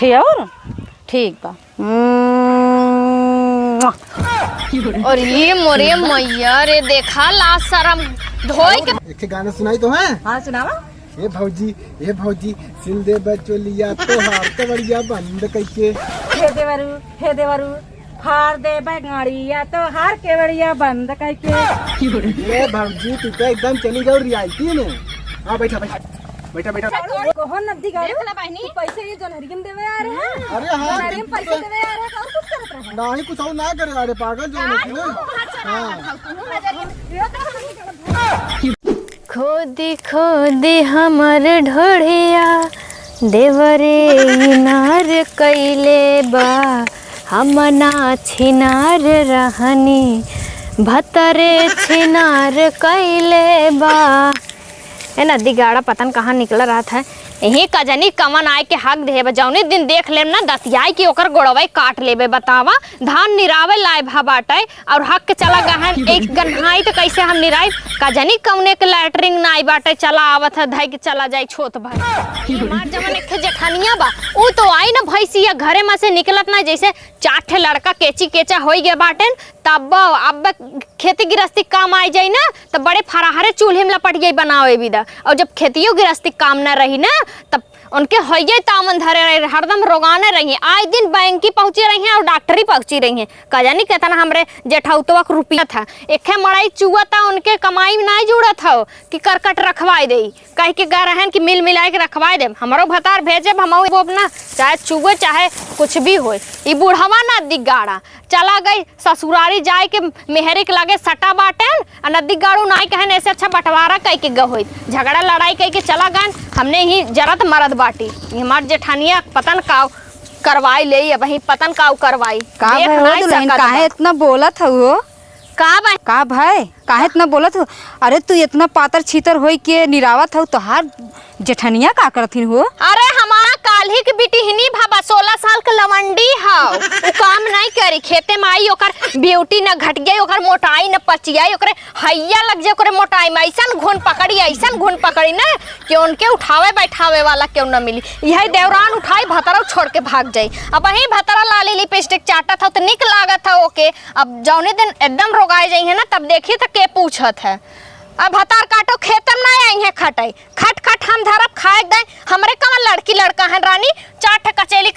ठे और ठीक बा। और ये मोरे मैया रे देखा ला शरम धोई के एक गाना सुनाई तो है। हाँ सुनावा। ए भौजी सिल दे बचोलिया तो हार तो बढ़िया बंद करके हे देवरू हार दे गाड़िया तो हार के बढ़िया बंद करके। ए भौजी तू तो एकदम चली गई रियायती में। हाँ बैठा कौन नदी गाड़ी देख ले बहनी पैसे ये जोन हरियम देवे आ रहे हैं। अरे हाँ हरियम पैसे देवे आ रहे हैं और कुछ करत रहे। नहीं कुछ और ना करे। अरे पागल जो है ना। खोदी खोदी हमर ढोढ़िया देवरे इनार कैले बा हम ना छिनार रहनी भतरे छिनार कैले बा। है नदी गाड़ा पतन कहाँ निकल रहा था यही कजनी कमन आए के हक दे जौने दिन देख लेम ना दतियाई की ओकर गोड़वाई काट लेबे बतावा धान निरावे लाए भा बाटे और हक के चला गए एक गन्हाई तो कैसे हम निराई कजनी कौने के लैटरिंग नाई बाटे चला आवत है धाई के चला जाए छोट भाई मार जमन एक जठनिया बा ऊ तो आई ना भैंसिया घरे में से निकलत ना जैसे चार लड़का केची केचा हो गया बाटे तब अब खेती गृहस्थी काम आई जाए ना तो बड़े फराहरे चूल्हे में लपट गई बनावे विदा और जब खेतियों गृहस्थी काम ना रही ना तब उनके होइए तामन धरे रहे हरदम रोगाने रही आए दिन बैंकी पहुंची रही हैं और डॉक्टरी पहुंची रही हैं कजानी कहता हमरे जेठौतवा का रुपया था एक मड़ाई चुआ था उनके कमाई में नहीं जुड़ा था कि करकट रखवाई दे कह के गा रहन कि मिल मिला के रखवाई दे हमारो भतार भेजे हम अपना चाहे चुए चाहे कुछ भी हो बूढ़वा ना दिगाड़ा चला गई ससुरारी जाए के मेहरे के लगे सटा बाटेन नदी गाड़ू नाई कहन ऐसे अच्छा बंटवारा कह के गई झगड़ा लड़ाई कह के चला गए हमने ही जरत मरद बाटी हमार जेठानिया पतन काव करवाई ले वही पतन काव करवाई काहे इतना बोलत हो का भाई काहे इतना बोलत हो। अरे तू इतना पातर छीतर होई के निरावत हो तोहार जेठनिया का करथिन हो। अरे हमारा काल्ही के बेटी हिनी भाबा 16 साल के लवंडी हाउ उ काम नहीं करी खेते में आई ओकर ब्यूटी न घट गई ओकर मोटाई न पचियाई ओकरे हैया लग जाए ओकरे मोटाई में ऐसा घुन पकड़ी ना कि उनके उठावे बैठावे वाला क्यों न मिली यही देवरान उठाई भतरा छोड़ के भाग जाई अब वही भतरा लाली लिपस्टिक चाटा था तो निक लागत था ओके अब जौने दिन एकदम रोगाए जाई है ना तब देखी तो के पूछत है अब हतार काटो खेतम ना आई है खटाई खट हम धरब खाए गए हमरे कमल लड़की लड़का है रानी चाट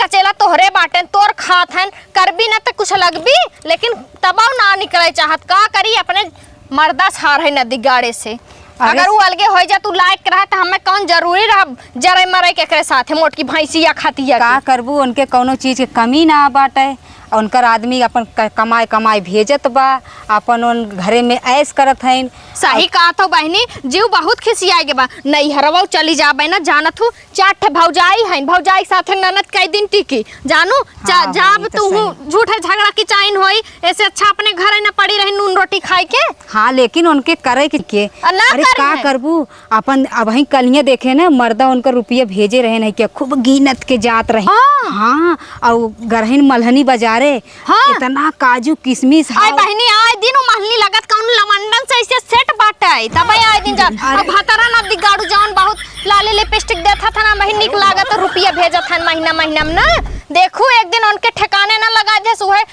कचेला तोहरे बाटे तोर खात हैं करबी ना तो कुछ लगबी लेकिन तबाव ना निकले चाहत का करी अपने मर्दा छार है नदी गाड़े से अगर वो अलगे हो जा तू लायक रहा तो हमें कौन जरूरी रहा जरे मरे के साथ मोटकी भैंसिया खातिया का करबू उनके कोनो चीज के कमी ना बाटे उनकर आदमी अपन कमाई भेजत बा अपन उन घरे में ऐश करत हैं। सही कहा तो बहनी जीव बहुत खिसिया के बा नहीं हरवा चली जा ना जानत हूँ 4 भौजाई है भौजाई साथ ननद कई दिन टिकी जानू हाँ, जाब तू झूठे झगड़ा की चाइन होई ऐसे अच्छा अपने घर न पड़ी रही नून रोटी खाए के। हाँ लेकिन उनके करे के अरे का करबू अपन अब ही कलिया देखे ना मर्दा उनका रुपया भेजे रहे नहीं क्या खूब गिनत के जात रहे। हाँ और गरहन मलहनी बाजारे इतना काजू किशमिश आय बहनी आए दिन महली लगत कौन लवंडन से ऐसे सेट बाटे तब आए दिन जा अब भतरा ना दिगाड़ू जौन बहुत लाले लिपस्टिक देता था ना वही निक लागत रुपया भेजत था महीना में ना देखू एक दिन उनके ठिकाने ना लगा दे सुहे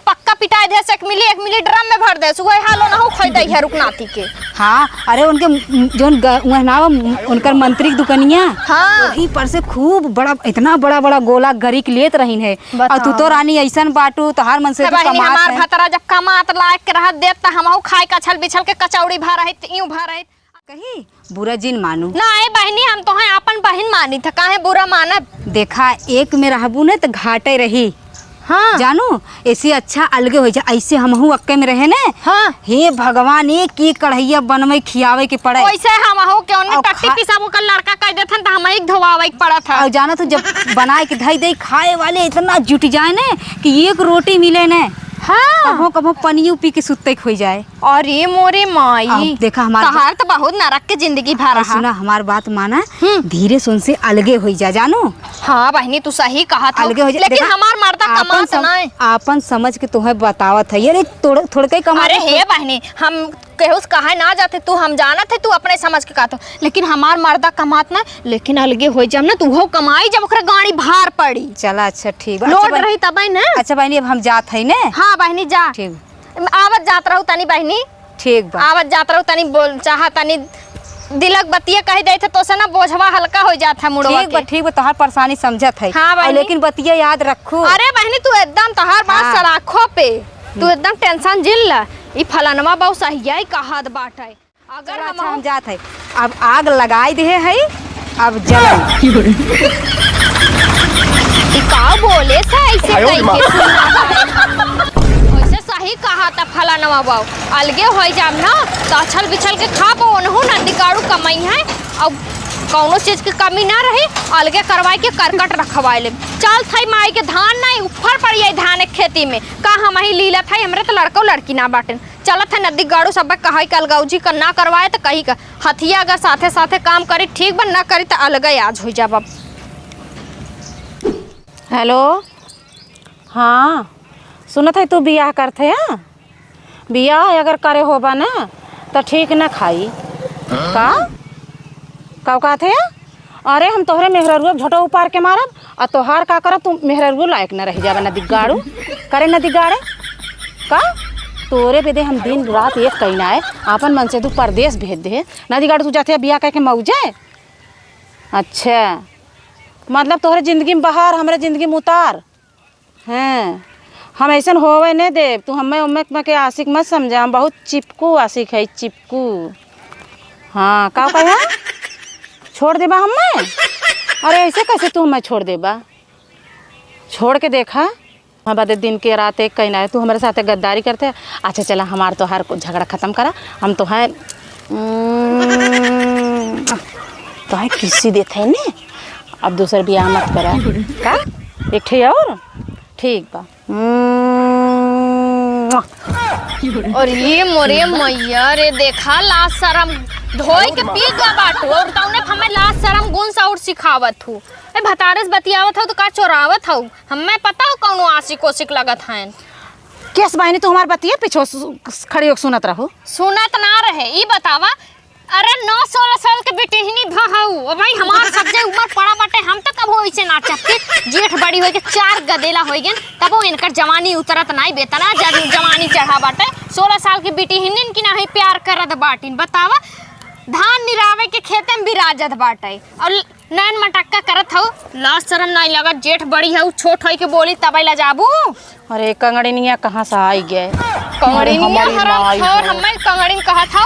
पक्का पिटाई दे से 1 मिली ड्रम में भर दे सुहे हालो ना हो खोई दे है रुकनाती के। हाँ अरे उनके जोन नाव उनकर मंत्री दुकनिया हाँ वही पर से खूब बड़ा इतना बड़ा गोला गरीक लेत रहीन है और तू तो रानी ऐसन बाटू तो हर मन से हमार भतरा जब कमात लायक के रह देत त हमहु खाए कछल बिछल के कचौड़ी भा रही यूं भा रही कही बुरा जिन मानू ना ए बहनी हम तो है अपन बहन मानी था काहे बुरा मानब देखा एक में रहबू ने तो घाटे रही। हाँ जानू ऐसे अच्छा अलगे हो जा ऐसे हमहू अक्के में रहे ने। हाँ हे भगवान एक की कढ़ैया बनवे खियावे के पड़े वैसे हमहू क्यों ने टट्टी पिसाबो का लड़का कह देथन त हम एक धोवावे के पड़ा था। और जाना तो जब बनाए के धई दई खाए वाले इतना जुट जाए ने कि एक रोटी मिले ने। हाँ कभो पनियो पी के सुत्ते खोई जाए। अरे मोरे माई देखा हमार तो बहुत नरक के जिंदगी भर रहा। सुना हमार बात माना धीरे सुन से अलगे हो जा जानू। हाँ बहनी तू सही कहा था अलगे हो जा लेकिन हमार मर्दा कमात नहीं अपन समझ के तुम्हें बतावत है ये थोड़े कमा। अरे हे बहनी हम केहूस कहा ना जाते तू, हम जाना थे तू अपने समझ के कहतो, लेकिन हमार मर्दा कमात ना, लेकिन अलगे हो जब ना तू हो कमाई जब ओकरा गाड़ी भार पड़ी। चला अच्छा ठीक लोड रही तब ना। अच्छा बहनी अब हम जात है ने। हाँ बहनी जा, ठीक आवत जात रहू तनी बहनी, ठीक बा आवत जात रहू तनी, बोल चाह तनी दिलक बतिया कह दे थे तो से ना बोझवा हल्का हो जाता है मुड़वा के। ठीक बा तोहार परेशानी समझत है। हाँ बहनी। लेकिन बतिया याद रखू। अरे बहनी तू एकदम तोहार बात हाँ। सराखो पे, तू एकदम टेंशन जिल ला। ई फलानवा बहु सहिया कहत बाटे, अगर हम जात है अब आग लगाई दे है अब जलन। ई का बोले से ऐसे वैसे सही कहा था फलानवा बाबू, अलगे हो जाम ना तो अछल बिछल के खा ओनहु ना दिकाड़ू कमाई है, अब कौनो चीज की कमी ना रही, अलगे करवाई के करकट रखवाई ले। चल थई माई के धान नहीं ऊपर पड़िए धान के खेती में का हम ही लीला था, हमरे तो लड़का लड़की ना बाटे चलत है नदी गाड़ू सब कहा अलगौजी का ना करवाए तो कही का हथिया अगर साथे साथे काम करी ठीक बन ना करी तो अलग आज हो जाब। हेलो हाँ सुनत है तू बियाह करते हैं, बियाह अगर करे होबा ना तो ठीक ना खाई का कहते हैं। अरे हम तोहरे मेहररुआ झोटो उपार के मारब और तोहार का करब, तू मेहररुआ लायक न रह जाबे नदी गाड़ू करे नदी गाड़े का तोरे बेदे हम दिन रात एक कहना है आपन मन से तू परदेश भेज दे नदी गाड़ू तू जाते बियाह करके मौजे। अच्छा मतलब तोहरे जिंदगी में बहार हमारे जिंदगी में उतार हैं, हम ऐसा होवे नहीं दे। तू हमें उम्र के आशिक मत समझा, हम बहुत चिपकू आशिक है चिपकू। हाँ का कहा छोड़ देबा हमें? अरे ऐसे कैसे तू हमें छोड़ देबा, छोड़ के देखा हमारे दिन के रात एक कहना है तू हमारे साथ गद्दारी करते है। अच्छा चला हमार तो हर झगड़ा ख़त्म करा, हम तो है तो है किसी देते हैं ने, अब दूसर बियाह मत करा का एक ठे और ठीक बा। और ये मोरे मैया रे देखा लाज शरम धोई के पी गया बाटू और तौने हमें लाज शरम गुण और सिखावत हूँ। ए भतारस बतियावत हो तो का चोरावत हो, हमें पता हो कौनो आशिक ओशिक लगत हैं। केस बहनी तू हमार बतिया पीछे खड़ी होके सुनत रहो। सुनत ना रहे ई बतावा, अरे 9-16 साल के बेटी ही नहीं भाऊ भाई हमार सबसे ऊपर पड़ा बाटे, हम तो कब हो इसे ना चपके जेठ बड़ी होई के 4 गदेला होई गन तब वो इनकर जवानी उतरत नहीं बेतना जवानी चढ़ा बाटे। 16 साल की बेटी हिनिन की नहीं प्यार करत बाटिन बतावा, धान निरावे के खेते में बिराजत बाटे और नैन मटक्का करत हो, लाज शरम नहीं लगत। जेठ बड़ी है छोट होई के बोली तबे ला जाबू। अरे कंगड़िनिया कहाँ से आई गए, कंगड़िनिया हराम और हमें कंगड़िन कहा था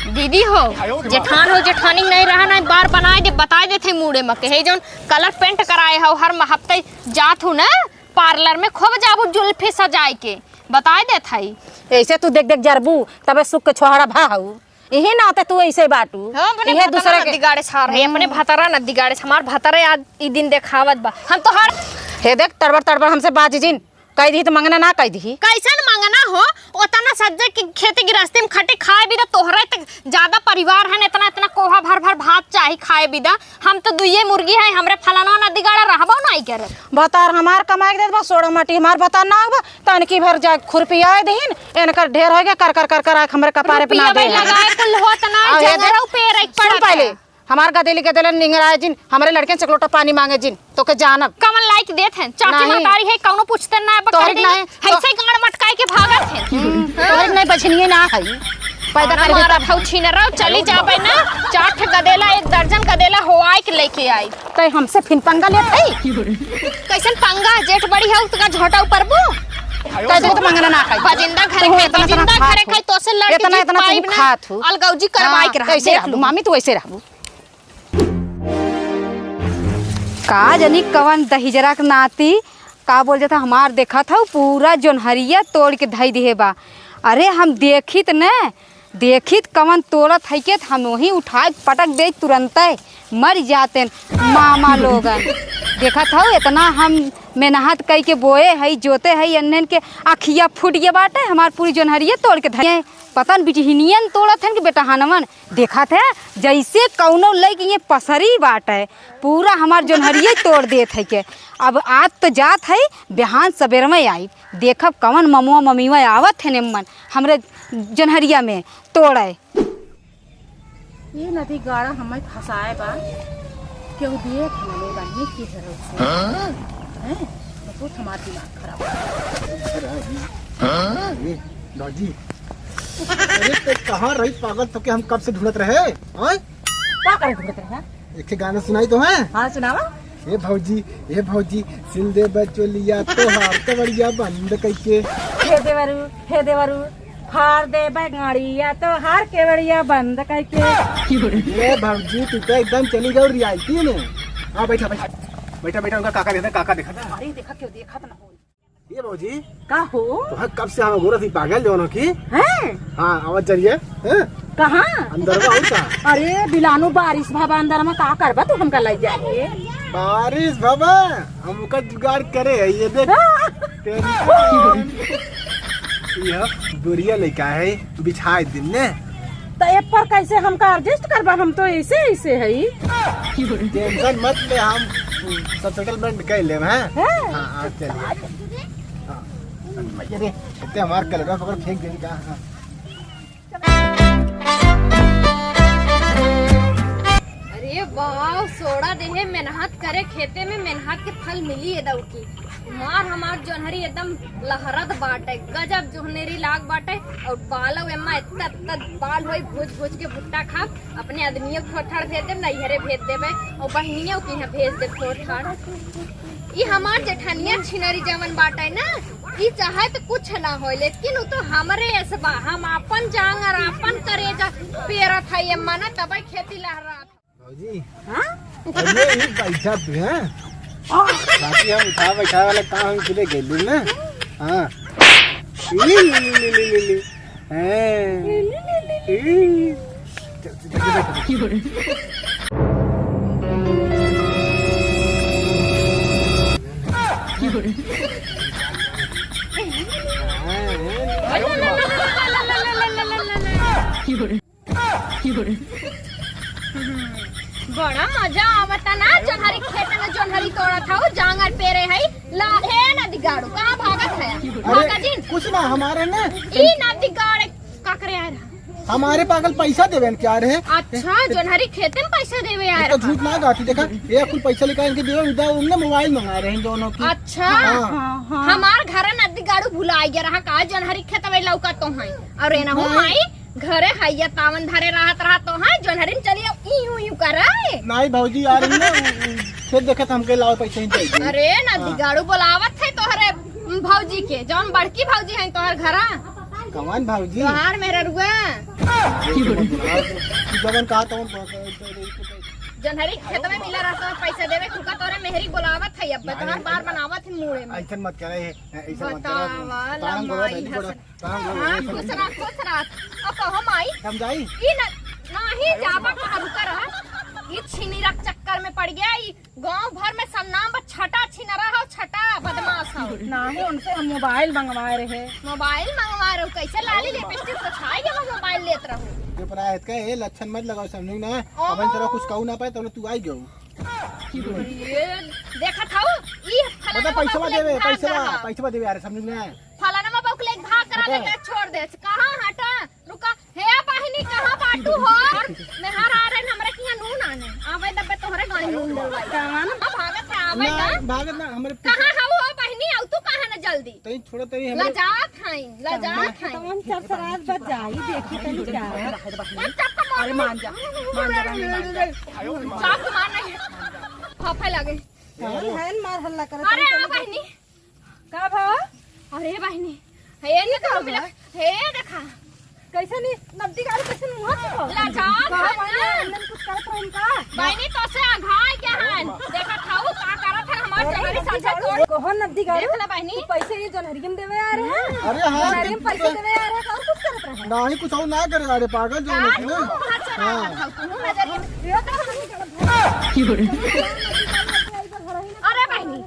दीदी हो जेठान हो जेठानी नहीं रहा ना बार बनाए दे बताए देते मुड़े मके है जोन कलर पेंट कराए हो हर हफ्ते जात हूँ ना पार्लर में खूब जाबू जुल्फी सजाए के बताए दे थाई। ऐसे तू देख देख जरबू तबे सुख के छोहरा भाऊ यही ना होते तू ऐसे बाटू ये दूसरे नदी गाड़े छार है अपने भतरा नदी गाड़े हमार भतरा आज ई दिन देखावत बा। हम तो हर हे देख तड़बड़ तड़बड़ हमसे बाजी जिन कह दी तो मंगना ना कह दी कैसन मंगना हो उतना सज्जे की खेती गृहस्थी में खटे खाए भी तोहरा तक ज्यादा परिवार है इतना इतना कोहा भर भर भात चाहिए खाए भी हम तो दुइये मुर्गी है हमरे फलाना नदी गाड़ा रहबो नहीं करे बतार हमार कमाई दे सोड़ा माटी हमार बता ना होगा तन की भर जा खुरपिया देहिन इनकर ढेर हो गया कर कर कर कर हमरे कपारे पे ना दे लगाए कुल होत ना जंगरों पे रख पड़ पहले हमार गदेली गदेला निंगराए जिन हमारे लड़के से लोटा पानी मांगे जिन तो के जानब कमल लाइक देत हैं चाची मतारी है कौनो पूछते ना तोहर नहीं ऐसे गाड़ मटकाए के भागत हैं तोहर नहीं बचनिए ना है पैदा कर मारा था छिनरा चली जाबे ना 4 गदेला 1 दर्जन गदेला होआई के लेके आई तै हमसे फिन पंगा लेत है कैसन पंगा जेठ बड़ी है उसका झोटा ऊपर बो तै तो मंगना ना खाई बजिंदा घरे खाई तो से लड़के इतना इतना तू खात हो अलगौजी करवाई के रहा कैसे रहबू मामी तू ऐसे रहबू का जनी कवन दहिजरा के नाती का बोल जाता हमार देखा था पूरा जोनहरिया तोड़ के धई दिहे बा। अरे हम देखित न देखित कवन तोड़त है के हम वही उठा पटक दे तुरंत मर जाते मामा लोगन। देखा था इतना हम मेहनत कई के बोए है जोते है अन्नन के अखिया फूट गया बाटे हमार पूरी जोनहरिया तोड़ के धई पतन बिटहिनियन तोड़त है कि बेटा हनमन देखा था जैसे कौनो लग ये पसरी बाटे पूरा हमार जोनहरिया तोड़ देत है के। अब आज तो जात है बिहान सवेर में आई देखब कवन ममुआ मम्मीवा आवत है निम्मन हमरे जोनहरिया में तोड़े। ये नदी गाड़ा हमें फंसाए बा क्यों देख हमें बहनी की तरफ से हैं बहुत हमारा दिमाग खराब ए, लॉजी अरे ते कहाँ रही पागल, तो के हम कब से ढूंढत रहे हैं? क्या करे ढूंढते हैं? एक गाना सुनाई तो है। हाँ सुनावा। ए भौजी सिल दे बचोलिया तो हार तो बढ़िया बंद कैके। हे देवरू हार दे गाड़िया तो हार के बढ़िया बंद करके। ए भौजी तू तो एकदम चली गई रियलिटी में। हाँ बैठा उनका काका देखा था। अरे देखा क्यों देखा तो ना हो। ये भौजी का हो तो हाँ, कब से हम गोरा थी पागल दोनों की। हैं हाँ आवाज चलिए कहाँ अंदर में और का। अरे बिलानु बारिश भाबा अंदर में का करबा तू हमका ले जाए। बारिश बाबा हमका जुगाड़ करे है ये देख। यह बुरिया लड़का है बिछाए दिन ने तो एक पर कैसे हमका एडजस्ट करबा, हम तो ऐसे है। टेंशन मत ले, हम सब सेटलमेंट कर ले हैं। हाँ चलिए। हाँ इतने हमार कलर पकड़ फेंक देंगे का। हाँ। अरे वाह, सोड़ा देहे मेहनत करे खेते में मेहनत के फल मिली है दऊ की। मार हमार जोनहरी एकदम लहरत बाटे, गजब जोहनेरी लाग बाटे। और बालव एम्मा इतना बाल होई भूज के भुट्टा खा अपने आदमियों को ठोठर भेज दे, नैहरे भेज देबे और बहनियों की यहाँ भेज दे ठोठर। ये हमार जेठानिया छिनरी जवन बाटे ना, ये चाहे तो कुछ ना हो, लेकिन वो तो हमारे ऐसे बा, हम अपन जांग और अपन करेजा पेरा था एम्मा ना, तब खेती लहरा। जी हाँ ये बैठा पे हैं बाकी हम बैठा वाला काम हम चले गए ना। हाँ बड़ा मजा आवता ना, जोनहरी खेत में जोनहरी तोड़ा था वो जांगर पेरे है लाहे नदी गाड़ू कहाँ भागत है। भागा जिन कुछ ना हमारे ना ई नदी गाड़े का करे यार, हमारे पागल पैसा देवे क्या रहे। अच्छा जोनहरी खेत में पैसा देवे यार। तो झूठ ना गाती देखा ये कुल पैसा निकाल के देवे उधर उनने मोबाइल मंगा रहे हैं दोनों की। अच्छा हमार घर नदी गाड़ू भुला गया रहा का, जोनहरी खेत में लौका तो है और ना हो माई घरे हैया तावन धरे रहा तो है जोनहरी चलिए यूं करे। नहीं भौजी यार ना खेत देखे तो हमके लाओ पैसे ही चाहिए। अरे नदी गाड़ू बुलावत है तोहरे भौजी के, जौन बड़की भौजी है तोहर घरा कमान भौजी तोहार मेरा रुआ जवन कहा तो जोनहरी खेत में मिला रहता पैसा देवे खुका तोरे मेहरी बुलावत है, अब तोहर बार बनावत है मुड़े में। ऐसा मत करे, ऐसा मत खुश रह अब कहो माई हम जाई ई नहीं जाबा कहां रुका रहा, ई छिनीरा चक्कर में पड़ गया। ई गांव भर में सब नाम पर छटा छिनरा हो, छटा बदमाश हो। नहीं उनसे हम मोबाइल मंगवाए रहे। मोबाइल मंगवा रहे हो कैसे, लाली लिपस्टिक तो छाई के मोबाइल लेत रहो। ये पर आयत का ये लक्षण मत लगाओ समझ ना, अपन तरह कुछ कहू ना पाए तो तू आई गयो। ये देखा था ई बता पैसा देवे यार समझ ना। फलाना में बौक ले भाग करा दे छोड़ दे। कहां हटा रुका हे बहिनी कहां बाटू हो मेहर आ रहे हमरे के यहां नून आने आवे दबे तोहरे गाड़ी नून डलवाई कहां भागत है आवे का भागत ना हमरे कहां हो बहिनी आउ तू कहां ना जल्दी तई छोड़ो तई हमरे लजात हैं हम सब सराज बच जाई देखी तनी क्या है। अरे मान जा चाप मार नहीं फाफे लगे हैन मार हल्ला करे। अरे आ बहिनी का भा अरे बहिनी हे नहीं करो मिला हे देखा कैसे नहीं नब्दी गाड़ी कैसे मुंह से हो लजात है कुछ करत रहन का बहिनी तो से आघाय क्या है देखा थाऊ का करत है हमार जगरी साथे तोड़ कोहो नब्दी गाड़ी देख ले बहिनी पैसे ये जोनहरियम देवे आ रहे हैं। अरे हां जोनहरियम पैसे देवे आ रहे हैं और कुछ करत रहे हैं। नहीं कुछ और ना करे अरे पागल जो ना हां अरे बहिनी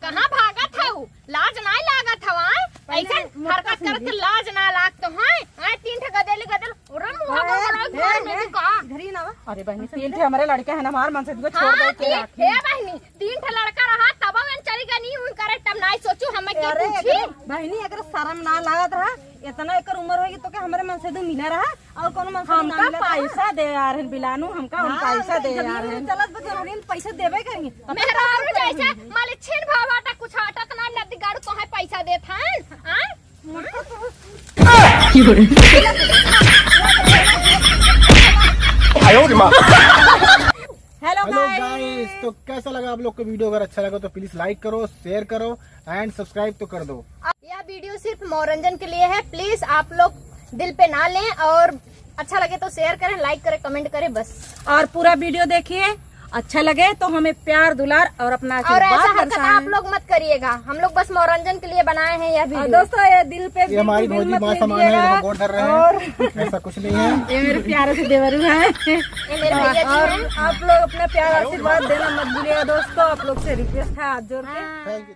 कहां भागत है लाज नहीं लागत हवा ऐसे हरकत करके लाज ना लाग तो है आ तीन ठे गदेल ओरे मुंह बड़ा घर में भी का घरी ना। अरे बहनी तीन ठे हमारे लड़के हैं ना, हमार मन से छोड़ दे के हे बहिनी तीन ठे लड़का रहा तब हम चली गई नहीं करे तब ना सोचू हमें क्या अरे पूछी। बहनी अगर शर्म ना लागत रहा इतना एकर उम्र होगी तो क्या हमारे मन से मिला रहा और कौन मन से हमका पैसा दे यार बिलानू हमका हम पैसा दे यार चलत बजरन पैसा देबे करेंगे मेहरारू जैसे माले छीन भावाटा कुछ हटत ना नदी गाड़ तो है पैसा देत हन हां हेलो हेलो गाइस, तो कैसा लगा आप लोग को वीडियो? अगर अच्छा लगा तो प्लीज लाइक करो, शेयर करो एंड सब्सक्राइब तो कर दो। यह वीडियो सिर्फ मनोरंजन के लिए है, प्लीज आप लोग दिल पे ना लें और अच्छा लगे तो शेयर करें, लाइक करें, कमेंट करें बस। और पूरा वीडियो देखिए, अच्छा लगे तो हमें प्यार दुलार और अपना और ऐसा आशीर्वाद हरकत बरसाएं। आप लोग मत करिएगा, हम लोग बस मनोरंजन के लिए बनाए हैं यह और वीडियो। दोस्तों ये दिल पे ये हमारी बिल्कुल भौजी मत माँ समान है, लीजिएगा। हम गोड़ धर रहे हैं, ऐसा कुछ नहीं है। ये मेरे प्यारे से देवरू है ये मेरे भैया जी और हैं। आप लोग अपना प्यार आशीर्वाद देना मत भूलिएगा दोस्तों। आप लोग से रिक्वेस्ट है हाथ जोड़ के। Thank you.